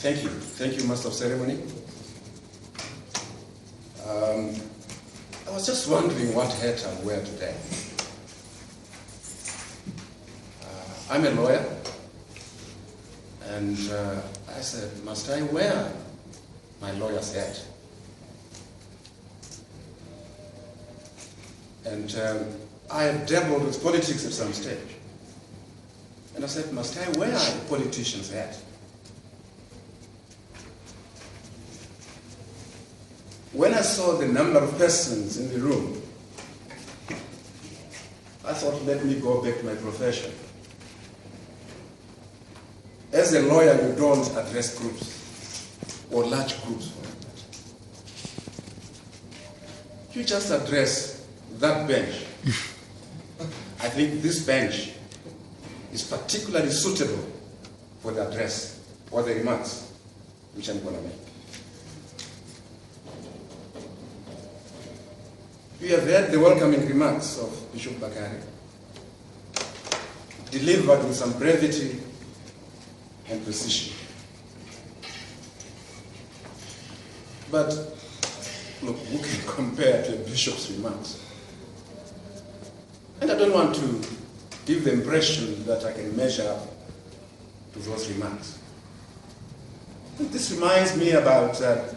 Thank you. Thank you, Master of Ceremony. I was just wondering what hat I'll wear today. I'm a lawyer, and I said, must I wear my lawyer's hat? And I have dabbled with politics at some stage. And I said, must I wear a politician's hat? When I saw the number of persons in the room, I thought, let me go back to my profession. As a lawyer, you don't address groups, or large groups. You just address that bench. I think this bench is particularly suitable for the address or the remarks which I'm going to make. We have heard the welcoming remarks of Bishop Bakari, delivered with some brevity and precision. But look, who can compare to a bishop's remarks? And I don't want to give the impression that I can measure up to those remarks. This reminds me about a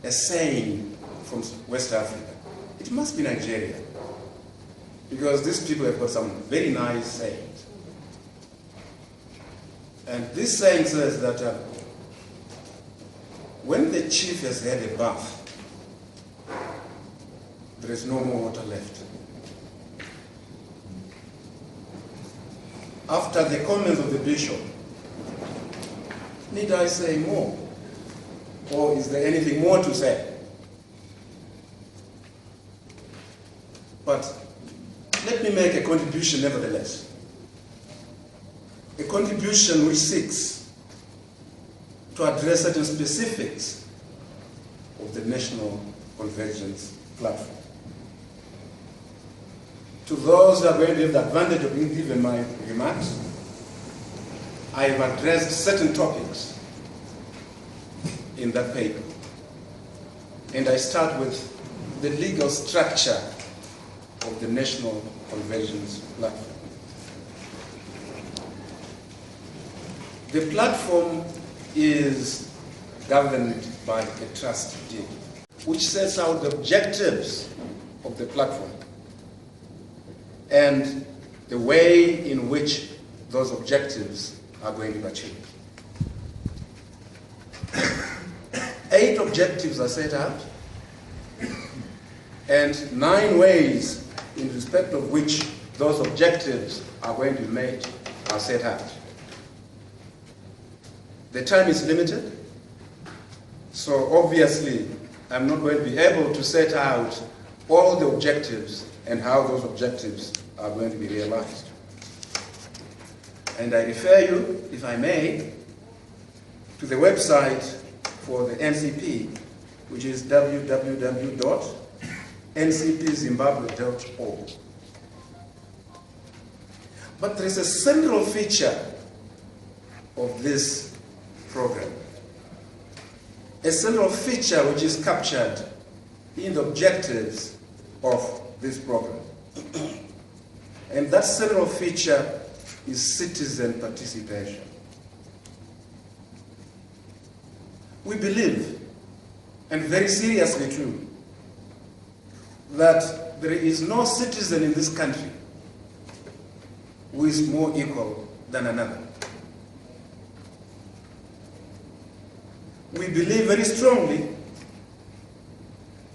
saying from West Africa. It must be Nigeria, because these people have got some very nice sayings. And this saying says that when the chief has had a bath, there is no more water left. After the comments of the bishop, need I say more? Or is there anything more to say? But let me make a contribution nevertheless. A contribution which seeks to address certain specifics of the National Convergence Platform. To those who are going to have the advantage of being given my remarks, I have addressed certain topics in that paper. And I start with the legal structure of the National Convergence Platform. The platform is governed by a trust deed, which sets out the objectives of the platform and the way in which those objectives are going to be achieved. 8 objectives are set out, and 9 ways in respect of which those objectives are going to be made are set out. The time is limited, so obviously I'm not going to be able to set out all the objectives and how those objectives are going to be realized. And I refer you, if I may, to the website for the NCP, which is www.ncpzimbabwe.org. But there is a central feature of this program, a central feature which is captured in the objectives of this program. And that central feature is citizen participation. We believe, and very seriously too, that there is no citizen in this country who is more equal than another. We believe very strongly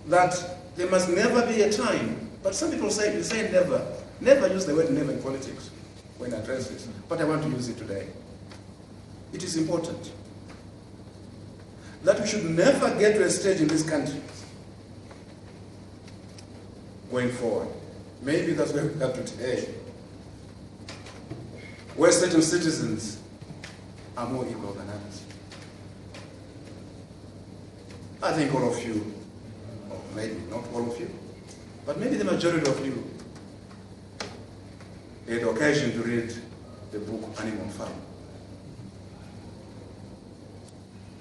that there must never be a time, but some people say never. Never use the word never in politics when I address this, but I want to use it today. It is important that we should never get to a stage in this country going forward. Maybe that's where we are today, where certain citizens are more equal than others. I think all of you, or maybe not all of you, but maybe the majority of you had occasion to read the book Animal Farm.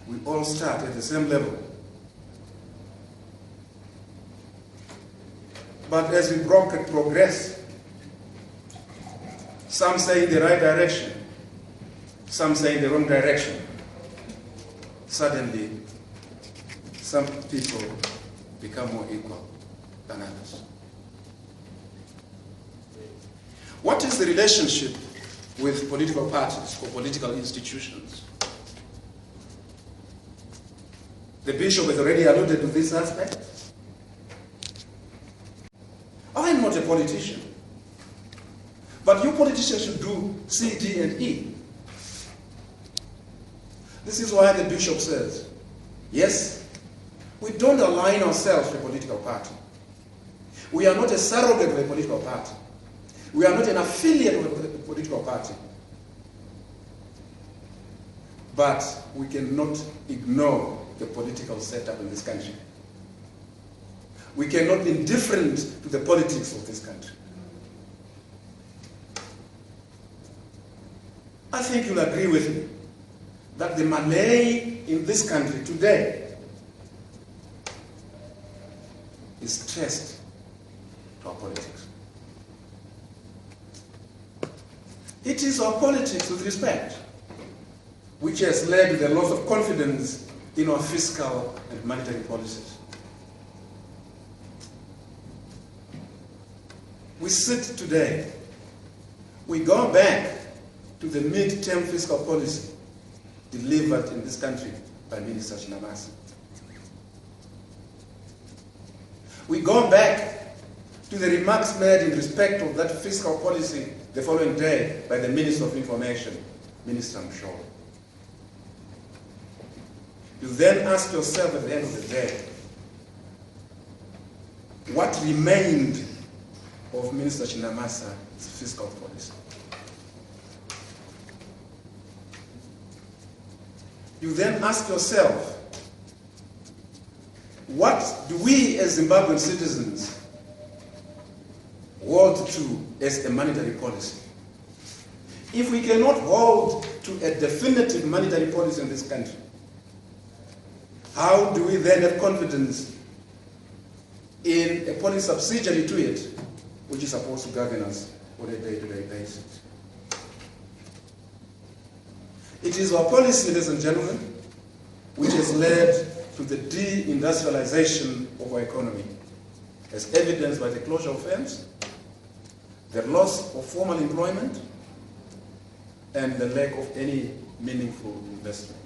we all start at the same level. But as we progress, some say in the right direction, some say in the wrong direction. Suddenly, some people become more equal than others. What is the relationship with political parties or political institutions? The bishop has already alluded to this aspect. I'm not a politician, but you politicians should do C, D, and E. This is why the bishop says, yes, we don't align ourselves to a political party. We are not a surrogate of a political party. We are not an affiliate of a political party. But we cannot ignore the political setup in this country. We cannot be indifferent to the politics of this country. I think you'll agree with me that the Malay in this country today is traced to our politics. It is our politics, with respect, which has led to the loss of confidence in our fiscal and monetary policies. We sit today, we go back to the mid-term fiscal policy delivered in this country by Minister Chinamasa. We go back to the remarks made in respect of that fiscal policy the following day by the Minister of Information, Minister Mshaw. You then ask yourself at the end of the day, what remained of Minister Chinamasa's fiscal policy? You then ask yourself, what do we as Zimbabwean citizens hold to as a monetary policy? If we cannot hold to a definitive monetary policy in this country, how do we then have confidence in a policy subsidiary to it, which is supposed to govern us on a day-to-day basis? It is our policy, ladies and gentlemen, which has led to the de-industrialization of our economy, as evidenced by the closure of firms, the loss of formal employment, and the lack of any meaningful investment.